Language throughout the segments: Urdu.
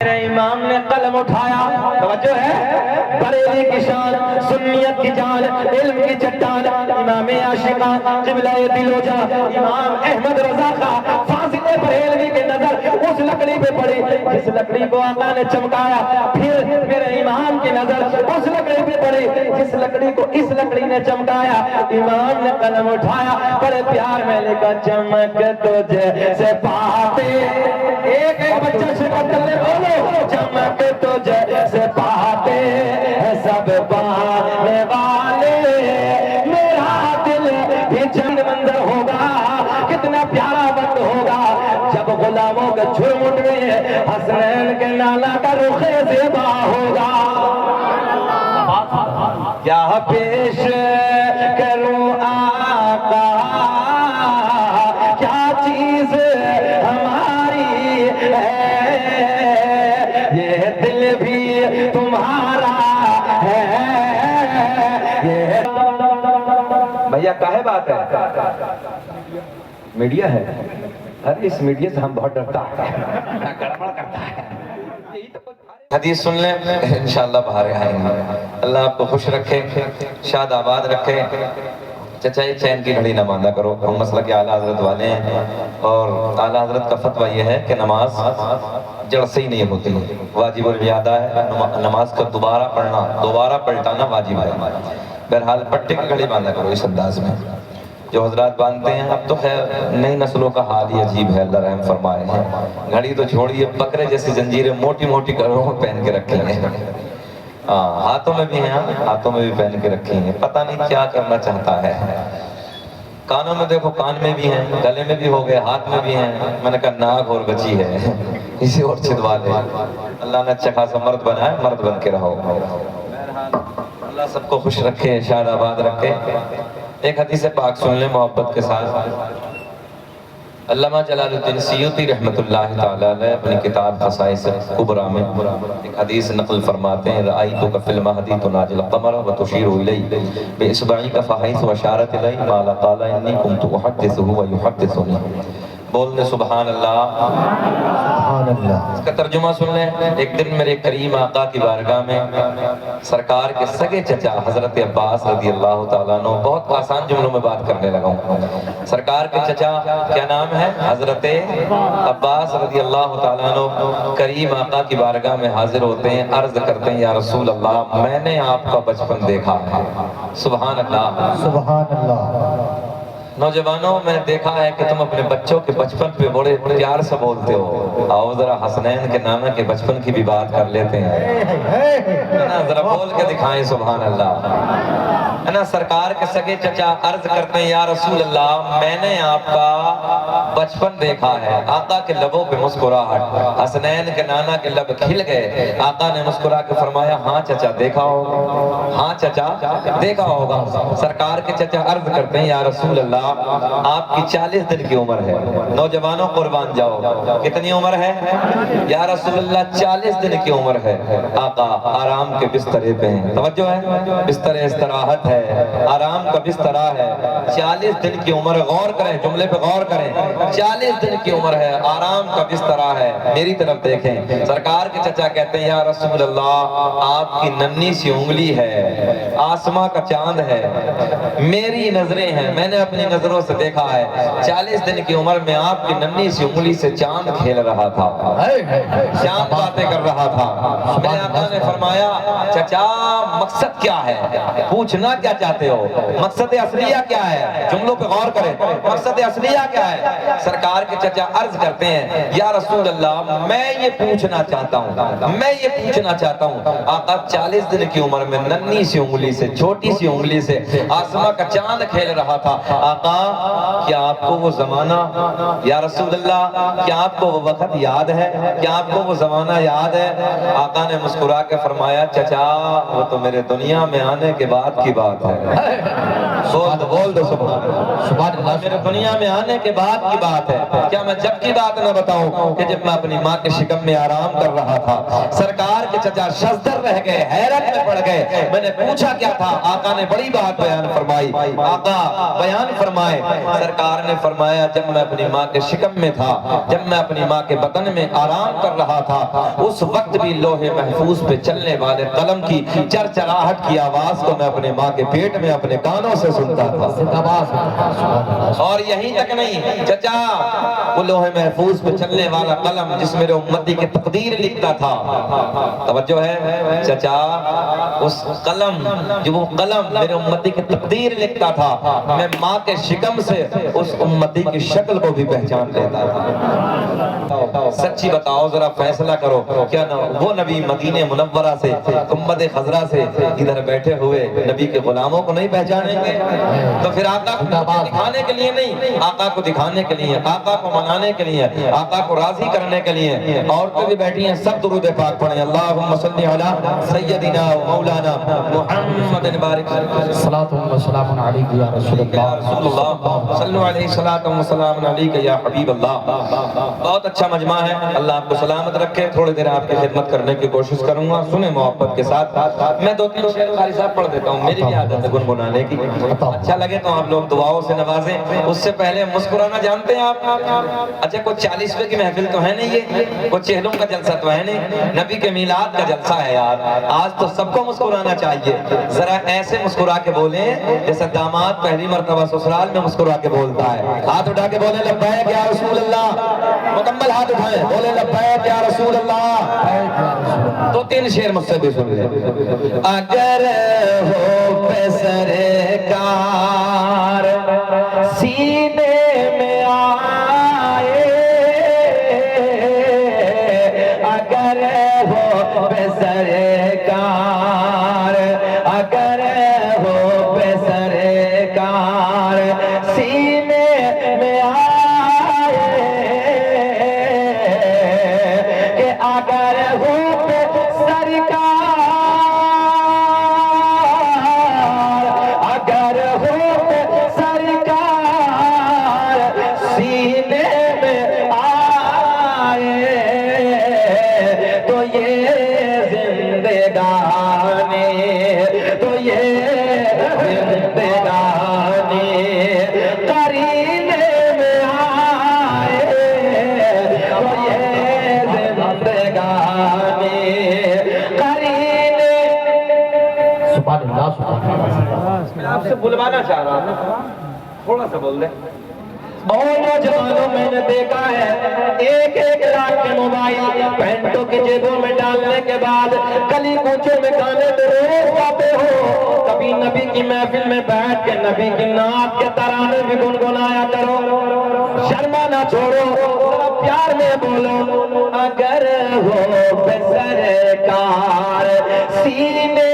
میرے امام نے قلم اٹھایا، توجہ ہے، بریلی کی شان، سنیت کی جان، علم کی چٹان، امام عاشقاں، قبلہ دل و جاں، امام احمد رضا خاں، فاضل بریلوی کی نظر اس لکڑی پہ پڑی جس لکڑی کو آقا نے چمکایا، پھر میرے امام کی نظر اس لکڑی پہ پڑی جس لکڑی کو اس لکڑی نے چمکایا، امام نے قلم اٹھایا، بڑے پیار میں لکھا چمک تجھے سے پاتے، ایک بچہ شکر کرنے بولو، چمک تجھے سے پاتے ہیں سب پانے والے، میرا دل بھی چند منظر ہوگا، کتنا پیارا وقت ہوگا جب غلاموں کے جھرم اٹھ گئے، حسنین کے نانا کا رخ زیبا ہوگا، کیا پیش کروں آقا، کیا چیز ہماری ہے، یہ دل بھی تمہارا ہے، یہ بھیا کاہے بات ہے، میڈیا ہے، ہر اس میڈیا سے ہم بہت ڈرتا ہے، گڑبڑ کرتا ہے، حدیث سن لیں انشاءاللہ باہر آئیں گے، اللہ آپ کو خوش رکھے، شاد آباد رکھے، چچا یہ چین کی گھڑی نہ باندھا کرو، ہم مسئلہ کے اعلیٰ حضرت والے ہیں، اور اعلیٰ حضرت کا فتویٰ یہ ہے کہ نماز جڑ سے ہی نہیں ہوتی، واجب الریادہ ہے، نماز کا دوبارہ پڑھنا، دوبارہ پلٹانا واجب ہے، بہرحال پٹے کی گھڑی باندھا کرو اس انداز میں، جو حضرات باندھتے ہیں، اب تو خیر نئی نسلوں کا حال ہی عجیب ہے، اللہ رحم فرمائے ہیں، گھڑی تو چھوڑیے، بکرے جیسی زنجیریں موٹی موٹی گھروں میں پہن کے رکھی ہیں، ہاتھوں میں بھی ہیں، ہاتھوں میں بھی پہن کے رکھی ہیں، پتہ نہیں کیا کرنا چاہتا ہے، کانوں میں دیکھو، کان میں بھی ہیں، گلے میں بھی ہو گئے، ہاتھ میں بھی ہیں، میں نے کہا ناک اور بچی ہے، اسے اور چھدوا لے، اللہ نے اچھا خاصا مرد بنایا، مرد بن کے رہو، اللہ سب کو خوش رکھے، شاد آباد رکھے۔ ایک حدیث پاک سن لیں محبت کے ساتھ، علامہ جلال الدین سیوطی رحمۃ اللہ تعالیٰ علیہ اپنی کتاب خصائص کبریٰ میں ایک حدیث نقل فرماتے ہیں، رأیتک فی المہدی تناجی القمر وتشیر الیہ باصبعک فحیث اشارت الیہ قال قال انی کنت احدثہ ویحدثنی، بول دے سبحان اللہ، سبحان اللہ۔ اس کا ترجمہ سن لیں، ایک دن میرے کریم آقا کی بارگاہ میں سرکار کے سگے چچا حضرت عباس رضی اللہ تعالیٰ عنہ، بہت آسان جملوں میں بات کرنے لگا ہوں، سرکار کے چچا کیا نام ہے؟ حضرت عباس رضی اللہ تعالیٰ عنہ کریم آقا کی بارگاہ میں حاضر ہوتے ہیں، عرض کرتے ہیں یا رسول اللہ میں نے آپ کا بچپن دیکھا ہے، سبحان اللہ، سبحان اللہ، نوجوانوں میں نے دیکھا ہے کہ تم اپنے بچوں کے بچپن پہ بڑے پیار سے بولتے ہو، آؤ ذرا حسنین کے نانا کے بچپن کی بھی بات کر لیتے ہیں، ذرا بول کے دکھائیں سبحان اللہ، ہے نا؟ سرکار کے سگے چچا عرض کرتے ہیں یا رسول اللہ میں نے آپ کا بچپن دیکھا ہے، آقا کے لبوں پہ مسکراہٹ، حسنین کے نانا کے لب کھل گئے، آقا نے مسکرا کے فرمایا ہاں چچا دیکھا ہوگا، ہاں چچا دیکھا ہوگا، سرکار کے چچا عرض کرتے ہیں یا رسول اللہ آپ کی 40 دن کی عمر ہے، نوجوانوں قربان جاؤ، کتنی عمر ہے یا رسول اللہ؟ 40 دن کی عمر ہے، آقا آرام کے بسترے پہ ہیں، توجہ ہے، بستر استراحت ہے، آرام کا بسترا ہے، 40 دن کی عمر، غور کریں جملے پہ غور کریں، 40 دن کی عمر ہے، آرام کا بسترا ہے، میری طرف دیکھیں، سرکار کے چچا کہتے ہیں یا رسول اللہ آپ کی ننھی سی انگلی ہے، آسماں کا چاند ہے، میری نظریں ہیں، میں نے اپنی نظروں سے دیکھا ہے، 40 دن کی عمر میں آپ کی ننھی سی انگلی سے چاند کھیل رہا تھا، چاند باتیں کر رہا تھا، میرے آقا نے فرمایا چچا مقصد کیا ہے، پوچھنا کیا چاہتے ہو، مقصد اصلیہ کیا ہے، جملوں پہ غور کریں، مقصد اصلیہ کیا ہے؟ سرکار کے چچا عرض کرتے ہیں یا رسول اللہ میں یہ پوچھنا چاہتا ہوں، میں یہ پوچھنا چاہتا ہوں، آقا 40 دن کی عمر میں ننھی سی انگلی سے، چھوٹی سی انگلی سے آسماں کا چاند کھیل رہا تھا، آقا کیا آپ کو وہ زمانہ، یا رسول اللہ کیا آپ کو وہ وقت یاد ہے، کیا آپ کو وہ زمانہ یاد ہے؟ آقا نے مسکرا کے فرمایا چچا وہ تو میرے دنیا میں آنے کے بعد کی بات ہے، بول دو سبحان اللہ۔ میرے دنیا میں آنے کے بعد کی بات ہے، کیا میں جب کی بات نہ بتاؤں کہ جب میں اپنی ماں کے شکم میں آرام کر رہا تھا، سرکار کے چچا شزدر رہ گئے، حیرت میں پڑ گئے۔ میں نے پوچھا کیا تھا؟ آقا نے بڑی بات بیان فرمائی۔ آقا بیان فرمائے، سرکار نے فرمایا جب میں اپنی ماں کے شکم میں تھا، جب میں اپنی ماں کے بدن میں آرام کر رہا تھا، اس وقت بھی لوح محفوظ پہ چلنے والے قلم کی چرچراہٹ کی آواز کو میں اپنے ماں کے پیٹ میں اپنے کانوں سے سنتا تھا۔ اور یہیں تک نہیں چچا، وہ لوح محفوظ پہ چلنے والا قلم جس میرے امتی کی تقدیر لکھتا تھا، توجہ ہے چچا، اس قلم جو وہ قلم میرے امتی کی تقدیر لکھتا تھا، میں ماں کے شکم سے اس امتی کی شکل کو بھی پہچان لیتا تھا۔ سچی بتاؤ ذرا، فیصلہ کرو، کیا وہ نبی مدینہ منورہ سے گنبد خضرا سے ادھر بیٹھے ہوئے نبی کے غلاموں کو نہیں پہچانیں گے؟ تو پھر آقا کو دکھانے کے لیے نہیں، آقا کو دکھانے کے لیے، آقا کو منانے کے لیے، آقا کو راضی کرنے کے لیے عورتیں بھی بیٹھی ہیں، سب درود پاک پڑھیں۔ اللہم صلی علی سیدنا و مولانا محمد بارک صلاۃ و سلام علیک یا رسول اللہ، صلو علیہ صلاۃ و سلام علیک یا حبیب اللہ۔ بہت اچھا مجمع ہے، اللہ آپ کو سلامت رکھے۔ تھوڑی دیر آپ کی خدمت کرنے کی کوشش کروں گا، سنیں محبت کے ساتھ۔ میں دو تین شعر قاری صاحب پڑھ دیتا ہوں، میری بھی عادت ہے گنگنانے کی، اچھا لگے تو آپ لوگ دعاؤں سے نوازیں۔ اس سے پہلے مسکرانا جانتے ہیں آپ؟ اچھا کوئی 40ویں کی محفل تو ہے نہیں، یہ کوئی چہلوں کا جلسہ تو ہے نہیں، نبی کے میلاد کا جلسہ ہے یار۔ آج تو سب کو مسکرانا چاہیے، ذرا ایسے مسکرا کے بولیں جیسے داماد پہلی مرتبہ سسرال میں مسکرا کے بولتا ہے۔ ہاتھ اٹھا کے بولیں لبیک یا رسول اللہ، مکمل ہاتھ اٹھائیں، بولیں لبیک یا رسول اللہ۔ تو تین شعر مجھ سے بھی سن لیں۔ اگر ہو پہ سرکار سینے میں آئے، اگر ہو پہ سرکار، اگر ہو پہ سرکار سینے میں آئے، کہ اگر ہو پہ سرکار، اگر ہو پہ سرکار سینے میں آئے، تو یہ زندگانی، تو یہ زندگانی قرینے میں آئے، تو یہ زندگانی قرینے۔ سبحان اللہ، سبحان اللہ۔ میں آپ سے بلوانا چاہ رہا ہوں، تھوڑا سا بول دیں۔ اور نوجوانوں میں نے دیکھا ہے ایک ایک لاکھ کے موبائل پینٹوں کی جیبوں میں ڈالنے کے بعد گلی کوچوں میں گانے تو روز گاتے ہو، کبھی نبی کی محفل میں بیٹھ کے نبی کی نعت کے ترانے بھی گنگنایا کرو، شرما نہ چھوڑو، ذرا پیار میں بولو۔ اگر ہو پہ سرکار سینے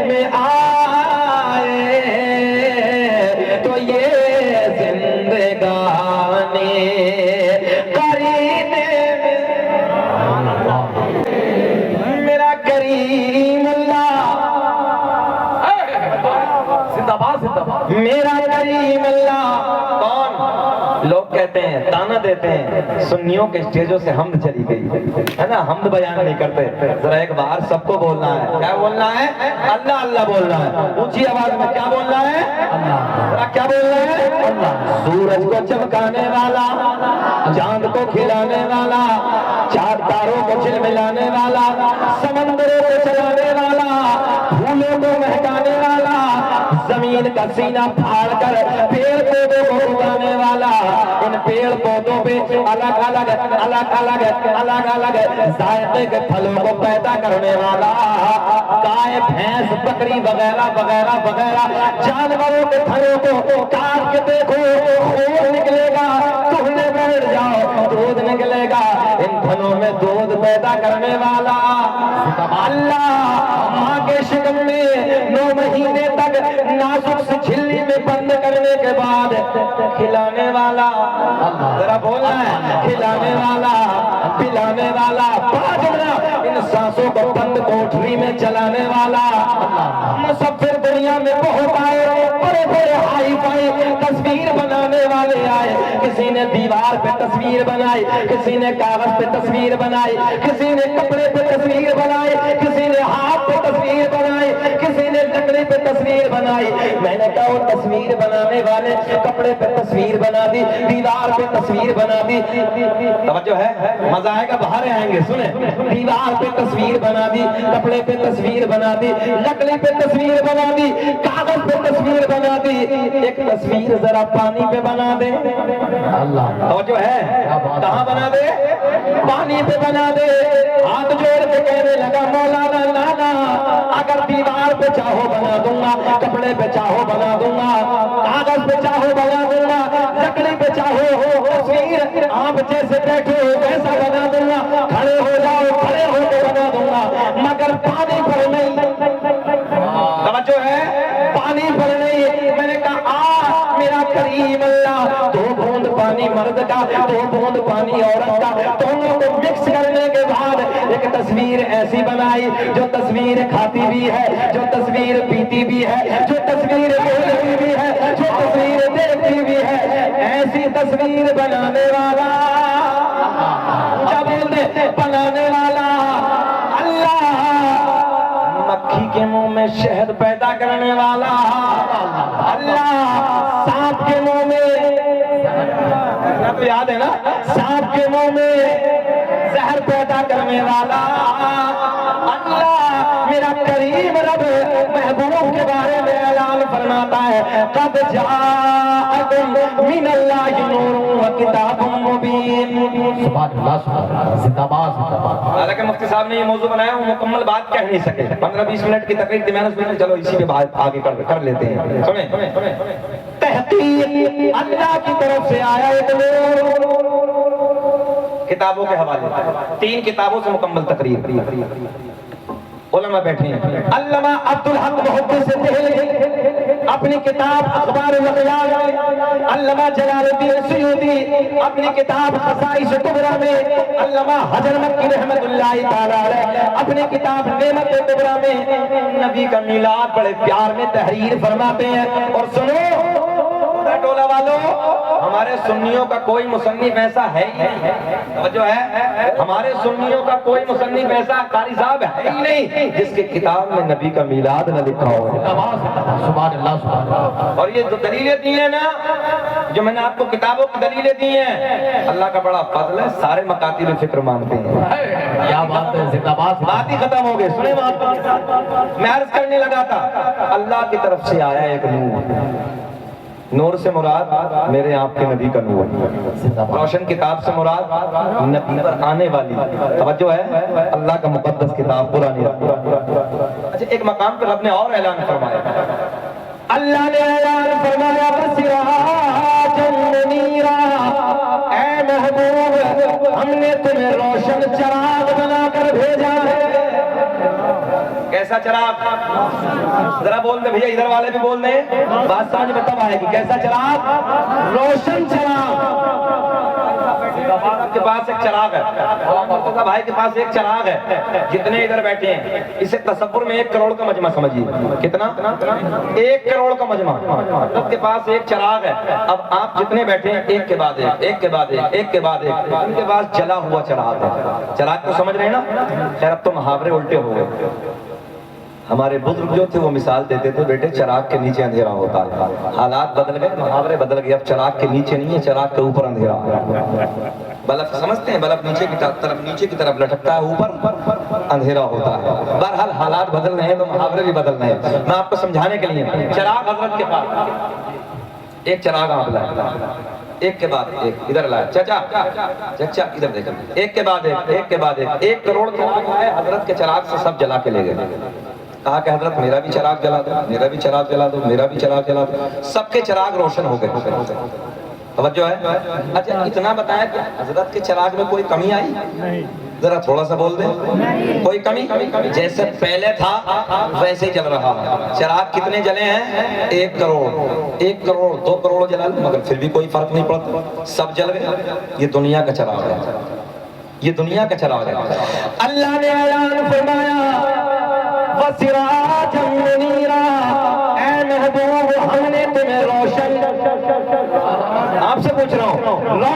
میں آئے، تو یہ زندگانی قرینے میں، میرا کریم اللہ، زندہ باد، زندہ باد۔ میرا کریم اللہ۔ کون؟ لوگ کہتے ہیں، تانا دیتے ہیں، سنیوں کے اسٹیجوں سے حمد چلی گئی ہے نا، حمد بیان نہیں کرتے۔ ذرا ایک بار سب کو بولنا ہے، کیا بولنا ہے؟ اللہ اللہ بولنا ہے، اونچی آواز میں کیا بولنا ہے؟ ذرا کیا بولنا ہے؟ اللہ۔ سورج کو چمکانے والا، چاند کو کھلانے والا، چار تاروں کو جھلملانے والا، سمندروں کو چلانے والا، پھولوں کو مہکانے والا، زمین کا سینہ پھاڑ کر پیڑ پودوں کو اگانے والا، ان پیڑ پودوں پہ الگ الگ الگ الگ الگ الگ ذائقے کے پھلوں کو پیدا کرنے والا، گائے بھینس بکری وغیرہ وغیرہ وغیرہ جانوروں کے پھلوں کو کاٹ کے دیکھو، خون نکلے گا، دھونے بیٹھ جاؤ دودھ نکلے گا، ان پھلوں میں دودھ پیدا کرنے والا اللہ، ماں کے شکم میں 9 مہینے تک نازک سی جھلی میں بند کرنے کے بعد کھلانے والا، ذرا بولنا ہے، کھلانے والا، پلانے والا، باجنا ان سانسوں کو بند کوٹری میں چلانے والا، مسافر دنیا میں بہت آئے، بڑے بڑے نے دیوار پہ تصویر بنائی، کسی نے کاغذ پہ تصویر بنائی، کسی نے کپڑے پہ تصویر بنائی، کسی نے ہاتھ پہ تصویر بنائی، کسی نے لکڑی پہ تصویر بنائی۔ میں نے کہا وہ تصویر بنانے والے کپڑے پہ تصویر بنا دی، دیوار پہ تصویر بنا دی، توجہ ہے، مزہ آئے گا، باہر آئیں گے، سنیں، دیوار پہ تصویر بنا دی، کپڑے پہ تصویر بنا دی، لکڑی پہ تصویر بنا دی، کاغذ پہ تصویر بنا دی، ایک تصویر ذرا پانی پہ بنا دے، اللہ توجہ ہے، کہاں بنا دے؟ پانی پہ بنا دے۔ ہاتھ جوڑ کے کہنے لگا مولانا لانا، اگر دیوار پہ چاہو بنا دوں گا، کپڑے پہ چاہو بنا دوں گا، کاغذ پہ چاہو بنا دوں گا، لکڑی پہ چاہو تصویر آپ جیسے بیٹھے ہو ویسا بنا دوں گا، کھڑے ہو جاؤ کھڑے ہو کے بنا دوں گا، مگر پانی پر نہیں۔ توجہ ہے، پانی پر نہیں۔ میں نے کہا میرا کریم اللہ، 2 بوند پانی مرد کا، 2 بوند پانی عورت کا، دونوں کو مکس کرنے کے بعد ایک تصویر ایسی بنائی جو تصویر کھاتی بھی ہے، جو تصویر پیتی بھی ہے، جو تصویر بولتی بھی ہے، جو تصویر دیکھتی بھی ہے۔ ایسی تصویر بنانے والا، کیا بولتے بنانے والا اللہ، مکھی کے منہ میں شہد پیدا کرنے والا اللہ، سانپ کے منہ میں، تو یاد ہے نا، سانپ کے منہ میں زہر پیدا کرنے والا اللہ، میرا کریم رب محبوب کے بارے میں اعلان فرماتا ہے قد جاءکم من اللہ نور و کتاب مبین۔ سبحان اللہ سبحان اللہ، زندہ باد زندہ باد۔ حالانکہ مفتی صاحب نے یہ موضوع بنایا وہ مکمل بات کہہ نہیں سکے، 15-20 منٹ کی تقریر تھی، میں نے سوچا چلو اسی پہ بات آگے کر لیتے ہیں۔ سنیں، تحقیق اللہ کی طرف سے آیا ایک نور، کتابوں کے حوالے 3 کتابوں سے مکمل تقریر، علماء بیٹھے ہیں۔ علامہ عبدالحق محدث دہلوی اپنی کتاب اخبار الاغیار میں، علامہ جلال الدین سیوطی اپنی کتاب خصائص کبریٰ میں، علامہ حجر مکی رحمت اللہ تعالیٰ علیہ اپنی کتاب نعمت کبریٰ میں نبی کا میلاد بڑے پیار میں تحریر فرماتے ہیں۔ اور سنو ٹولہ والوں، ہمارے سنیوں کا کوئی مصنف ایسا ہے ہی نہیں، توجہ ہے، ہمارے سنیوں کا کوئی مصنف ایسا قاری صاحب ہے ہی نہیں جس کے کتاب میں نبی کا میلاد نہ لکھا ہو۔ سبحان اللہ سبحان اللہ۔ اور یہ جو دلیلیں دی ہیں نا، جو میں نے آپ کو کتابوں کی دلیلیں دی ہیں، اللہ کا بڑا فضل ہے، سارے مکاتب فکر مانتے ہیں۔ کیا بات ہے، زندہ باد۔ بات ہی ختم ہو گئی، سنیں بات، میں عرض کرنے لگا تھا اللہ کی طرف سے آیا ایک نور، نور سے مراد میرے آپ کے نبی کا نور، روشن کتاب سے مراد نبی پر آنے والی، توجہ ہے، اللہ کا مقدس کتاب قرآن۔ اچھا ایک مقام پر رب نے اور اعلان فرمایا، اللہ نے اعلان فرمایا بسراجا منیرا، اے محبوب ہم نے تمہیں روشن چراغ بنا کر بھیجا ہے۔ کیسا چراغ؟ ذرا بول دے بھیا، ادھر والے بھی بول دیں، بات سمجھ میں تب آئے گی۔ کیسا چراغ؟ روشن چراغ۔ کے پاس ایک چراغ ہے، مرتضیٰ بھائی کے پاس ایک چراغ ہے، جتنے ادھر بیٹھے ہیں اسے تصور میں 1 کروڑ کا مجمع سمجھیے۔ کتنا؟ 1 کروڑ کا مجمع، سب کے پاس ایک چراغ ہے۔ اب آپ جتنے بیٹھے ہیں ایک کے بعد ایک، ایک کے بعد ایک، ایک کے بعد ایک، ان کے پاس جلا ہوا چراغ ہے۔ چراغ کو سمجھ رہے ہیں نا؟ خیر اب تو محاورے الٹے ہو گئے۔ ہمارے بزرگ جو تھے وہ مثال دیتے تھے، بیٹے چراغ کے نیچے اندھیرا ہوتا ہے، حالات بدل گئے، محاورے بدل گئے، اب چراغ کے نیچے نہیں ہے، چراغ کے اوپر اندھیرا ہے۔ بلب سمجھتے ہیں، بلب نیچے کی طرف لٹکتا ہے، اوپر اندھیرا ہوتا ہے۔ بہرحال حالات بدل رہے ہیں تو محاورے بھی بدل رہے ہیں۔ میں آپ کو سمجھانے کے لیے چراغ حضرت کے پاس ایک چراغ آپ لائے، ایک کے بعد ایک، ادھر لائے، چچا ادھر دیکھیں، ایک کے بعد ایک، ایک کے بعد ایک، 1 کروڑ حضرت کے چراغ سے سب جلا کے لے گئے۔ کہا کہ حضرت میرا بھی چراغ جلا دو، میرا بھی چراغ جلا دو، میرا بھی چراغ جلا دو، سب کے چراغ روشن ہو گئے۔ توجہ ہے؟ اچھا اتنا بتایا کہ حضرت کے چراغ میں کوئی کمی آئی؟ ذرا تھوڑا سا بول دیں، کوئی کمی؟ جیسے پہلے تھا ویسے ہی چل رہا ہے۔ چراغ کتنے جلے ہیں؟ 1 کروڑ، 1 کروڑ 2 کروڑ جلا لیں مگر پھر بھی کوئی فرق نہیں پڑتا، سب جل گئے۔ یہ دنیا کا چراغ ہے، یہ دنیا کا چراغ ہے۔ اللہ نے اعلان فرمایا وَسِرَاجًا مُنِيرًا، اے محبوب ہم نے تمہیں روشن، آپ سے پوچھ رہا ہوں،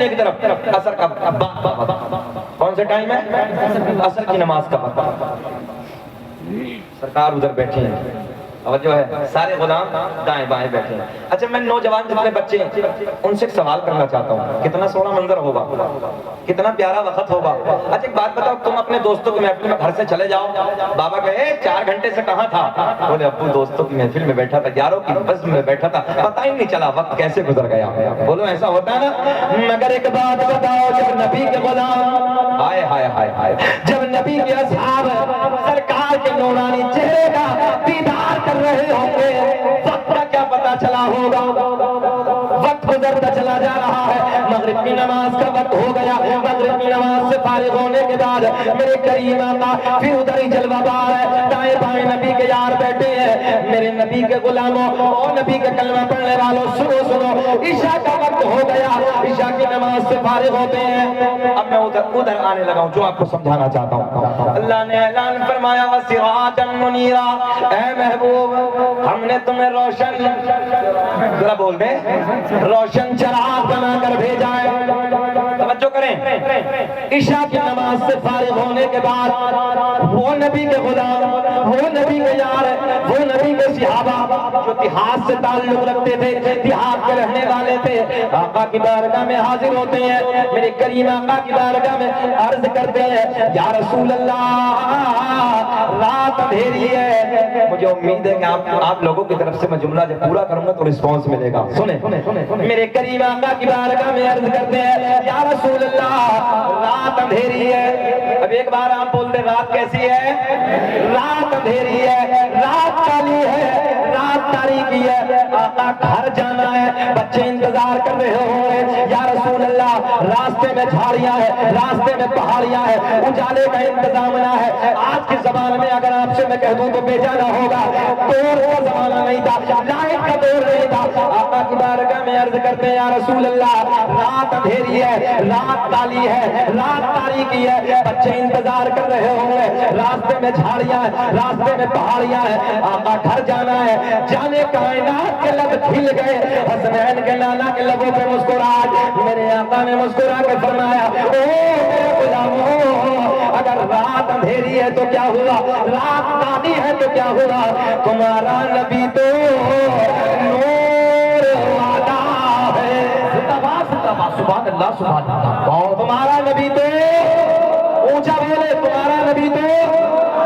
سینے کی طرف اثر کا کون سے ٹائم ہے؟ اثر کی نماز کا وقت. سرکار ادھر بیٹھے ہیں اور جو ہے سارے غلام دائیں بائیں بیٹھے ہیں. اچھا میں نوجوان جتنے بچے ہیں ان سے ایک سوال کرنا چاہتا ہوں. کتنا سونا منظر ہوگا, کتنا پیارا وقت ہوگا. اچھا ایک بات بتاؤ, تم اپنے دوستوں کی محفل میں گھر سے چلے جاؤ, بابا کہے 4 گھنٹے سے کہاں تھا؟ بولے ابو دوستوں کی محفل میں بیٹھا تھا, یاروں کی بزم میں بیٹھا تھا, پتہ ہی نہیں چلا وقت کیسے گزر گیا. بولو ایسا ہوتا ہے نا. مگر ایک بات بتاؤ, جب نبی کے غلام ہائے ہائے ہائے ہائے, جب نبی کے اصحاب سرکار کے نورانی چہرے کا دیدار کر رہے ہوں گے, وقت کا کیا پتا چلا ہوگا. وقت گزرتا چلا جا رہا ہے, مغرب کی نماز کا وقت ہو گیا. مغرب کی نماز سے فارغ ہونے کے بعد میرے کریم آقا پھر ادھر ہی جلوہ بار ہے, دائیں بائیں نبی کے یار بیٹھے ہیں. میرے نبی کے غلاموں اور نبی کے کلمہ پڑھنے والوں سنو سنو, عشاء کا وقت ہو گیا, عشاء کی نماز سے فارغ ہوتے ہیں. اب میں ادھر آنے لگا ہوں جو آپ کو سمجھانا چاہتا ہوں. اللہ نے اعلان فرمایا وَسِرَاجًا مُنِيرًا, اے محبوب ہم نے تمہیں روشن, ذرا بول دیں, روشن چراغ بنا کر بھیجا ہے. توجہ کریں, عشاء کی نماز سے فارغ ہونے کے بعد وہ نبی کے غلام, وہ نبی کے یار, وہ نبی کے صحابہ جو دیہات سے تعلق رکھتے تھے, دیہات کے رہنے والے تھے, آقا کی بارگاہ میں حاضر ہوتے ہیں. میرے کریم آقا کی بارگاہ میں عرض کرتے ہیں یا رسول اللہ رات اندھیری ہے. مجھے امید ہے کہ آپ لوگوں کی طرف سے میں جملہ جب پورا کروں گا تو رسپانس ملے گا. سنیں میرے کریم آقا کی بارگاہ میں عرض کرتے ہیں یا رسول اللہ رات اندھیری ہے. اب ایک بار آپ بول دیں رات کیسی ہے؟ رات اندھیری ہے, رات کالی ہے, رات تاریکی ہے. آقا گھر جانا ہے, بچے انتظار کر رہے ہوں گے. یا رسول اللہ راستے میں جھاڑیاں ہے, راستے میں پہاڑیاں ہے, اجالے کا انتظام نہ ہے. آج کی زبان میں اگر آپ سے میں کہہ دوں تو بیچارہ ہوگا, دور کا زمانہ نہیں تھا, لائٹ کا دور نہیں تھا. آقا کی بارگاہ میں عرض کرتے ہیں یا رسول اللہ رات اندھیری ہے, رات کالی ہے, رات تاریکی ہے, بچے انتظار کر رہے ہوں گے, راستے میں جھاڑیاں ہے, راستے میں پہاڑیاں ہے. آقا گھر جانا ہے, جانے کائنات کے لب کھل گئے, حسنین کے نانا کے لبوں پہ مسکراہٹ. میرے آقا نے مسکرا کے فرمایا او میرے غلاموں, اگر رات اندھیری ہے تو کیا ہوا, رات کالی ہے تو کیا ہوا, تمہارا نبی تو نور والا ہے. سبحان اللہ سبحان اللہ. تمہارا نبی تو اونچا بولے, تمہارا نبی تو,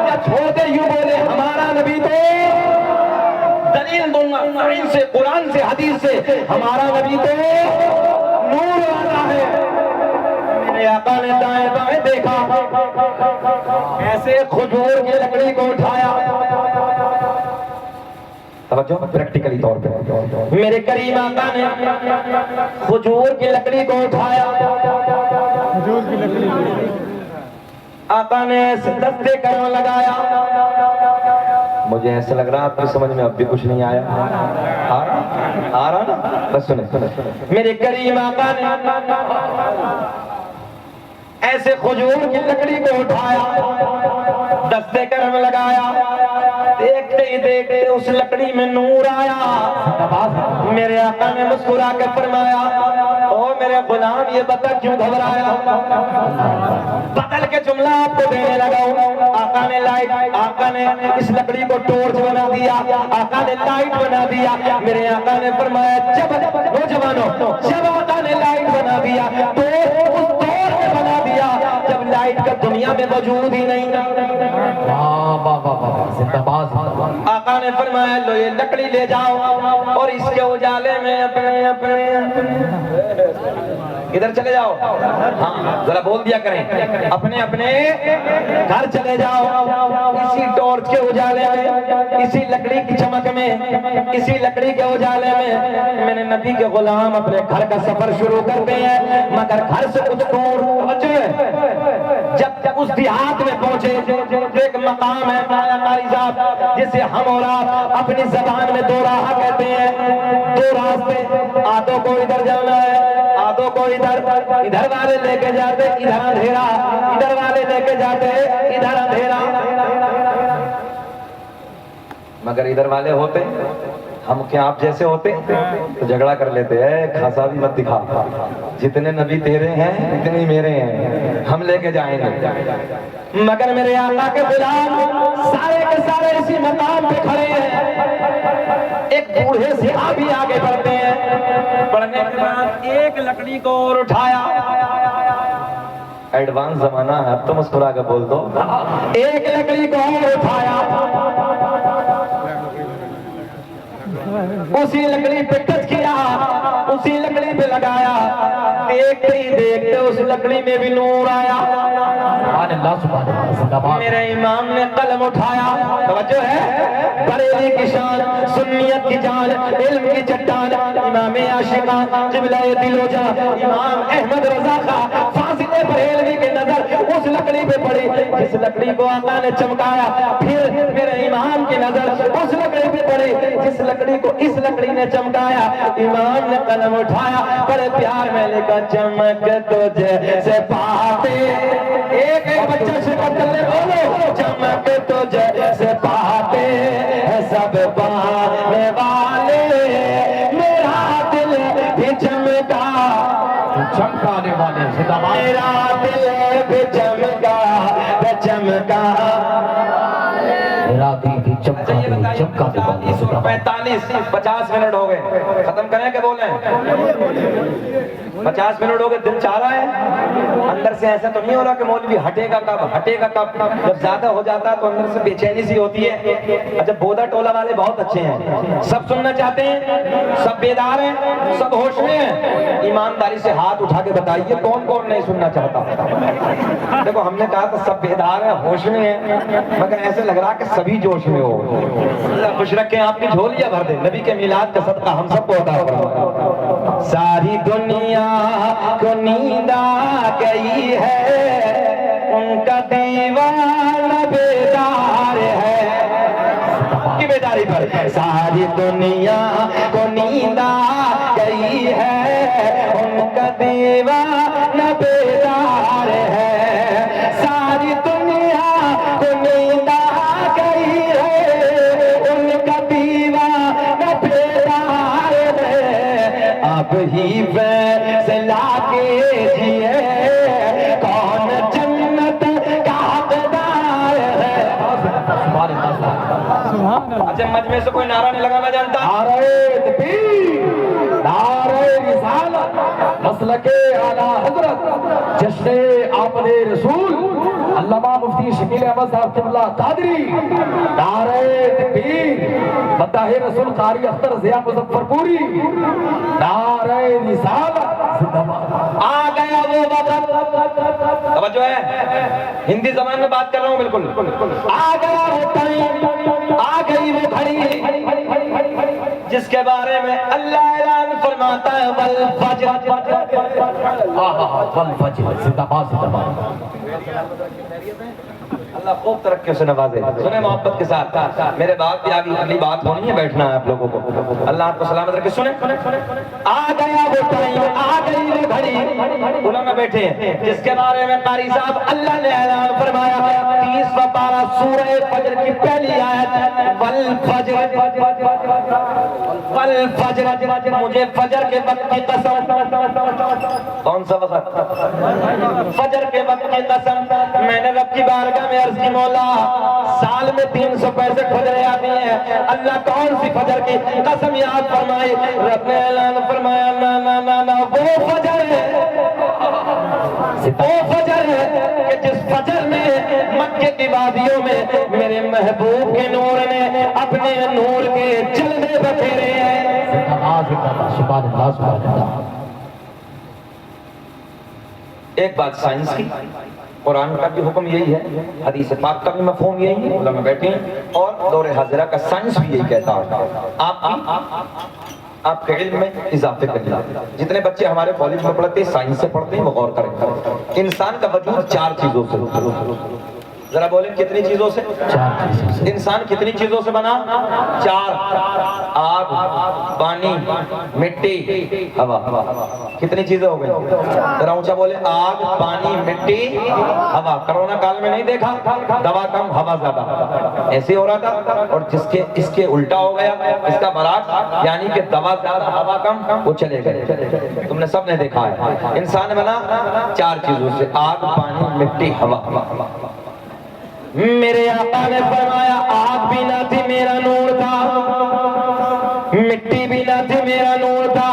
یا چھوڑ دے یوں بولے ہمارا نبی تو, دلیل دوں گا سائنس سے, قرآن سے, حدیث سے, ہمارا نبی تو نور والا ہے. میرے آقا نے دائیں بائیں دیکھا, ایسے کھجور کی لکڑی کو اٹھایا. توجہ پریکٹیکلی طور پہ میرے کریم آقا نے کھجور کی لکڑی کو اٹھایا. آقا نے دستے کرم لگایا. مجھے ایسا لگ رہا آپ کی سمجھ میں اب بھی کچھ نہیں آیا. آ رہا نا, بس سنیں. میرے کریم آقا نے ایسے کھجور کی لکڑی کو اٹھایا, دستے کرم لگایا. دیکھتے ہی دیکھتے اس لکڑی میں نور آیا. میرے آقا نے مسکرا کے فرمایا او میرے غلام یہ بتا کیوں گھبرایا. بدل کے جملہ آپ کو دینے لگا ہوں. آقا نے لائٹ, آقا نے اس لکڑی کو ٹورچ بنا دیا, آقا نے لائٹ بنا دیا. میرے آقا نے فرمایا جب نوجوانوں, جب آقا نے لائٹ بنا دیا تو اس دور میں بنا دیا جب لائٹ کا دنیا میں وجود ہی نہیں. آقا نے فرمایا لو یہ لکڑی لے جاؤ اور اس کے اجالے میں اپنے ادھر چلے جاؤ. ہاں ذرا بول دیا کریں, اپنے اپنے گھر چلے جاؤ. اسی ٹارچ کے اجالے میں, اسی لکڑی کی چمک میں, اسی لکڑی کے اجالے میں میرے نبی کے غلام اپنے گھر کا سفر شروع کرتے ہیں. مگر گھر سے کچھ دور جب اس دیہات میں پہنچے, ایک مقام ہے قاری صاحب جسے ہم اور آپ اپنی زبان میں دو راہ کہتے ہیں. دو راستے, آدھوں کو ادھر جانا ہے, آدھوں کو ادھر. ادھر والے لے کے جاتے ادھر اندھیرا, ادھر والے لے کے جاتے ادھر اندھیرا. مگر ادھر والے ہوتے ہم کیا آپ جیسے ہوتے تو جھگڑا کر لیتے ہیں، کھاسا بھی مت دکھا، جتنے نبی تیرے ہیں اتنے ہی میرے ہیں، ہم لے کے جائیں گے۔ مگر میرے آقا کے غلام سارے کے سارے اسی مقام پہ کھڑے ہیں، ایک بوڑھے صحابی آگے بڑھتے ہیں، بڑھنے کے بعد ایک لکڑی کو اور اٹھایا، ایڈوانس زمانہ ہے اب تو مسکرا کے بول دو، ایک لکڑی کو اور اٹھایا، اسی لکڑی پہ ٹچ کیا، اسی لکڑی پہ لگایا، دیکھتے ہی دیکھتے اس لکڑی میں بھی نور آیا۔ میرے امام نے قلم اٹھایا، توجہ ہے، بریلی کی شان، سنیت کی جان، علم کی چٹان، امام عاشقاں، قبلہ دل و جاں، امام احمد رضا خاں، فاضل بریلوی کی نظر اس لکڑی پہ پڑی جس لکڑی کو آقا نے چمکایا، پھر میرے امام کی نظر اس لکڑی پہ پڑی جس لکڑی کو اس لکڑی نے چمکایا، امام نے قلم اٹھایا، بڑے پیار میں لکھا چمک تجھے سے پاتے، ایک ایک بچہ شکر کرنے بولو، چمک تجھے سے پاتے ہیں سب پانے والے، میرا دل بھی چمکا، چمکانے والے زندہ باد، میرا دل بھی چمکا، چمکا، میرا دل بھی چمکانے والے، چمکانے والے زندہ باد۔ 50 منٹ ہو گئے، ختم کریں کہ بولیں؟ 50 منٹ ہو گئے، دل چاہ رہا ہے اندر سے، ایسا تو نہیں ہو رہا کہ مولوی ہٹے گا کب، ہٹے گا کب؟ جب زیادہ ہو جاتا ہے تو اندر سے بے چینی سی ہوتی ہے۔ اچھا بودا ٹولہ والے بہت اچھے ہیں، سب سننا چاہتے ہیں، سب بیدار ہیں، سب ہوش میں ہیں، ایمانداری سے ہاتھ اٹھا کے بتائیے کون کون نہیں سننا چاہتا۔ دیکھو ہم نے کہا تو سب بیدار ہیں، ہوش میں ہیں، مگر ایسے لگ رہا کہ سبھی جوش میں ہو۔ اللہ خوش رکھیں، آپ کی جھولیاں بھر دیں، نبی کے میلاد کا صدقہ ہم سب کو عطا فرمائے۔ ساری دنیا کو نیند آ گئی ہے، ان کا دیوانہ بیدار ہے، کی بیداری پر، ساری دنیا کو نیند آ گئی ہے، ان کا دیوانہ بیدار ہے، ساری دنیا کو نیند آ گئی ہے، ان کا دیوانہ بیدار ہے، اب ہی فیصلہ کیجئے کون جنت کا حقدار ہے۔ اچھا مجمع سے کوئی نعرہ نہیں لگانا جانتا؟ نعرہ تکبیر، نعرہ رسالت، مسلک اعلیٰ حضرت، جشن آمد رسول علامہ مفتی شکیل احمد صاحب قبلہ قادری، نعرہ تکبیر، مداح رسول قاری اختر ضیاء مظفر پوری، نعرہ رسالت، زندہ باد۔ آ گیا وہ وقت، توجہ ہے، ہندی زبان میں بات کر رہا ہوں بالکل، آ گیا وہ ٹائم، آ گئی وہ گھڑی جس کے بارے میں اللہ اعلان فرماتا ہے والفجر، والفجر، زندہ باد، زندہ باد۔ اللہ خوب ترقی سے نوازے۔ سنیں محبت کے ساتھ، میرے بات بھی اگلی بات ہونی ہے، بیٹھنا ہے آپ لوگوں کو، اللہ آپ کو سلامت رکھے۔ سنیں، آ گیا وہ ٹائم، آ گئی وہ گھڑی، علماء بیٹھے ہیں، جس کے بارے میں قاری صاحب اللہ نے اعلان فرمایا 30واں پارہ سورہ فجر کی پہلی آیت، والفجر، والفجر، مجھے فجر کے وقت کی قسم، کون سا وقت؟ فجر کے وقت کی قسم، میں نے رب کی بارگاہ میں عرض کی مولا سال میں 365 فجریں آتی ہیں، اللہ کون سی فجر کی قسم یاد فرمائی؟ رب نے اعلان فرمایا نا نا نا نا، وہ فجر ہے، وہ فجر ہے کہ جس فجر میں مکے کی وادیوں میں میرے محبوب کے نور نے اپنے نور کے جلوے بکھیرے ہیں۔ سبحان اللہ، سبحان اللہ۔ ایک بات سائنس کی، قرآن کا بھی حکم یہی ہے، حدیث پاک کا بھی مفہوم یہی ہے، علماء بیٹھے ہیں، اور دور حاضرہ کا سائنس بھی یہی کہتا ہے، آپ کے علم میں اضافے کریں۔ جتنے بچے ہمارے کالج میں پڑھتے ہیں، سائنس سے پڑھتے ہیں، وہ غور کریں۔ انسان کا وجود 4 چیزوں سے، ذرا بولیں کتنی چیزوں سے؟ انسان کتنی چیزوں سے بنا؟ 4. آگ، پانی، مٹی، ہوا. کتنی چیزیں ہو گئی؟ ذرا اونچا بولیں. آگ، پانی، مٹی، ہوا. کرونا کال میں نہیں دیکھا دوا کم ہوا زیادہ ایسے ہو رہا تھا، اور اس کے الٹا ہو گیا، اس کا برعکس، یعنی کہ دوا زیادہ ہوا کم، وہ چلے گئے. تم نے سب نے دیکھا ہے. انسان بنا 4 چیزوں سے، آگ، پانی، مٹی، ہوا. میرے آقا نے فرمایا آگ بھی نہ تھی میرا نور تھا، مٹی بھی نہ تھی میرا نور تھا،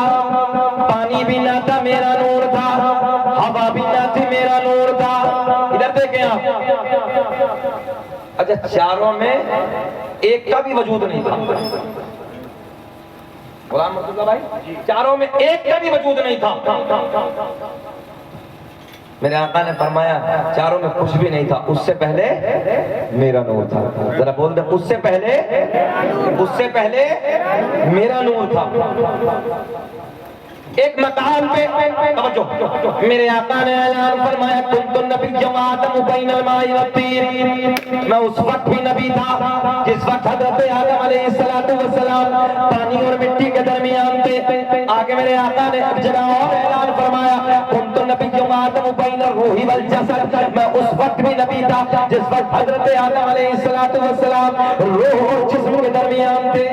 پانی بھی نہ تھا میرا نور تھا، ہوا بھی نہ تھی میرا نور تھا. ادھر دیکھیں آپ. اچھا چاروں میں ایک کا بھی وجود نہیں تھا. غلام مرتضیٰ بھائی، چاروں میں ایک کا بھی وجود نہیں تھا. میرے آقا نے فرمایا چاروں میں کچھ بھی نہیں تھا، اس سے پہلے میرا نور تھا. ذرا بول دیں اس سے پہلے میرا نور تھا. ایک مقام پہ توجہ، میرے آقا نے اعلان فرمایا کنت النبی آدم بین الماء والطین. میں اس وقت بھی نبی تھا جس وقت حضرت آدم علیہ السلام پانی اور مٹی کے درمیان تھے. آگے میرے آقا نے ایک جگہ اور اعلان فرمایا کنت النبی آدم بین الروح والجسد. میں اس وقت بھی نبی تھا جس وقت حضرت آدم علیہ السلام روح اور جسم کے درمیان تھے.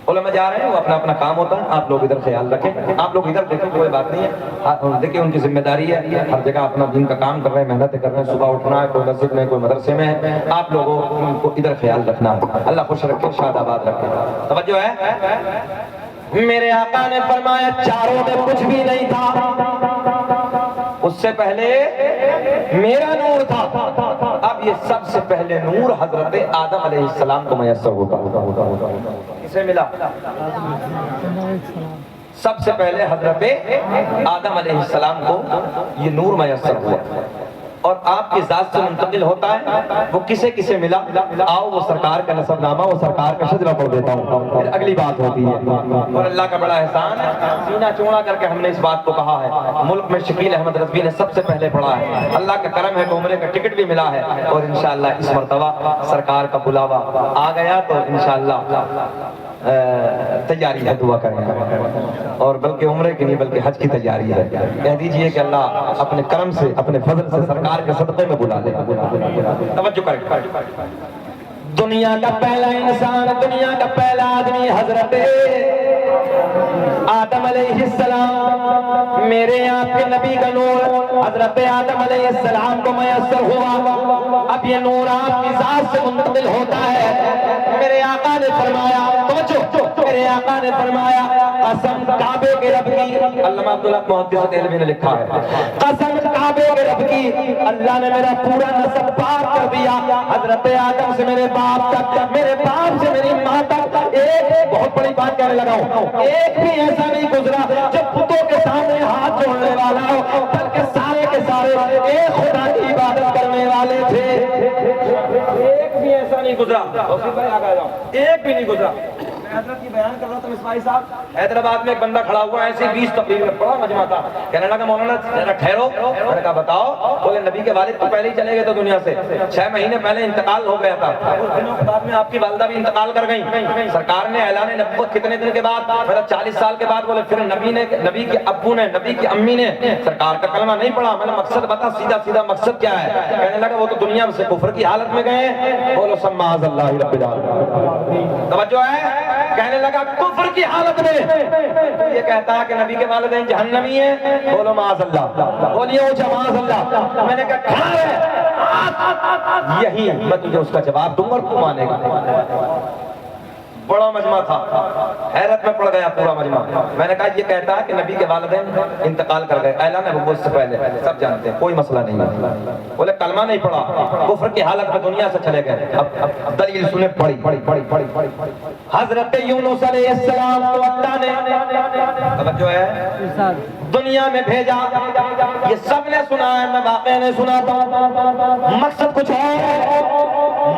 علماء جا رہے ہیں، وہ اپنا اپنا کام ہوتا ہے. آپ لوگ ادھر خیال رکھیں، آپ لوگ ادھر دیکھیں، کوئی بات نہیں ہے. دیکھیں ان کی ذمہ داری ہے، ہر جگہ اپنا دین کا کام کر رہے ہیں، محنت کر رہے ہیں. صبح اٹھنا ہے، کوئی مسجد میں کوئی مدرسے میں ہے. آپ لوگوں کو ادھر خیال رکھنا ہے. اللہ خوش رکھے، شاد آباد رکھے. توجہ ہے. میرے آقا نے فرمایا چاروں میں کچھ بھی نہیں تھا، اس سے پہلے میرا نور تھا. اب یہ سب سے پہلے نور حضرت آدم علیہ السلام کو میسر ہوتا. کسے ملا؟ سب سے پہلے حضرت آدم علیہ السلام کو یہ نور میسر ہوا، اور آپ کی ذات سے منتقل ہوتا ہے. وہ کسے ملا؟ آؤ وہ سرکار کا نسب نامہ، وہ سرکار کا شجرہ پڑھ دیتا ہوں، پھر اگلی بات ہوتی ہے. اور اللہ کا بڑا احسان ہے، سینہ چوڑا کر کے ہم نے اس بات کو کہا ہے. ملک میں شکیل احمد رضوی نے سب سے پہلے پڑھا ہے. اللہ کا کرم ہے کہ عمرے کا ٹکٹ بھی ملا ہے، اور انشاءاللہ اس مرتبہ سرکار کا بلاوا آ گیا تو انشاءاللہ تیاری ہے. دعا کریں، اور بلکہ عمرے کی نہیں بلکہ حج کی تیاری ہے. کہہ دیجئے کہ اللہ اپنے کرم سے، اپنے فضل سے سرکار کے صدقے میں بلا لے. توجہ کریں. دنیا کا پہلا انسان، دنیا کا پہلا آدمی حضرت آدم علیہ السلام، میرے آپ کے نبی کا نور حضرت آدم علیہ السلام کو میسر ہوا. اب یہ نور آپ کی ذات سے منتقل ہوتا ہے. میرے آقا نے فرمایا، میرے آقا نے فرمایا قسم کعبے کے رب کی، علامہ عبداللہ محدث دہلوی نے لکھا ہے، قسم کعبے کے رب کی، اللہ نے میرا پورا نسب پاک کر دیا. حضرت آدم سے میرے باپ تک، میرے باپ سے میری ماں تک، ایک بہت بڑی بات کہنے لگا ہوں، ایک بھی ایسا نہیں گزرا جو بتوں کے سامنے ہاتھ جوڑنے والا ہو، بلکہ سارے کے سارے ایک خدا کی عبادت کرنے والے تھے. ایک بھی ایسا نہیں گزرا. ایک بھی نہیں گزرا. حضرت کی بیان کر رہا تھا اسماعیل صاحب، حیدرآباد میں ایک بندہ کھڑا ہوا، ایسے 20 تقریر میں بڑا مجمع تھا. کہنے لگا مولانا ذرا ٹھہرو. میں نے کہا بتاؤ. بولے نبی کے والد تو پہلے ہی چلے گئے تھے دنیا سے، 6 مہینے پہلے انتقال ہو گیا تھا. کچھ دنوں کے بعد میں آپ کی والدہ بھی انتقال کر گئی. سرکار نے اعلان نبوت کتنے دن کے بعد؟ مطلب 40 سال کے بعد. بولے پھر نبی کے ابو نے، نبی کی امی نے سرکار کا کلمہ نہیں پڑھا. میں نے مقصد بتا، سیدھا مقصد کیا ہے؟ کہنے لگا وہ تو دنیا سے کفر کی حالت میں گئے. بولو سب معاذ اللہ رب العالمین. توجہ ہے. کہنے لگا کفر کی حالت میں یہ کہتا ہے کہ نبی کے والدین جہنمی ہیں. بولو معاذ اللہ. بولیے اونچا معاذ اللہ. میں نے کہا کھڑا ہے، یہی میں تجھے اس کا جواب دوں گا اور تو مانے گا. بڑا مجمع تھا، حیرت میں پڑ گیا پورا مجمع. میں نے کہا یہ کہتا ہے کہ نبی کے والدین انتقال کر گئے، اعلان نبوت سے پہلے، سب جانتے ہیں، کوئی مسئلہ نہیں ہے. بولے کلمہ نہیں پڑھا، کفر کی حالت میں دنیا سے چلے گئے. اب دلیل سنیں. پڑھی حضرت یونس علیہ السلام کو اللہ نے توجہ ہے دنیا میں بھیجا. یہ سب نے سنا ہے، میں واقعہ نہیں سناتا ہوں، مقصد کچھ اور ہے.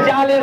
40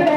9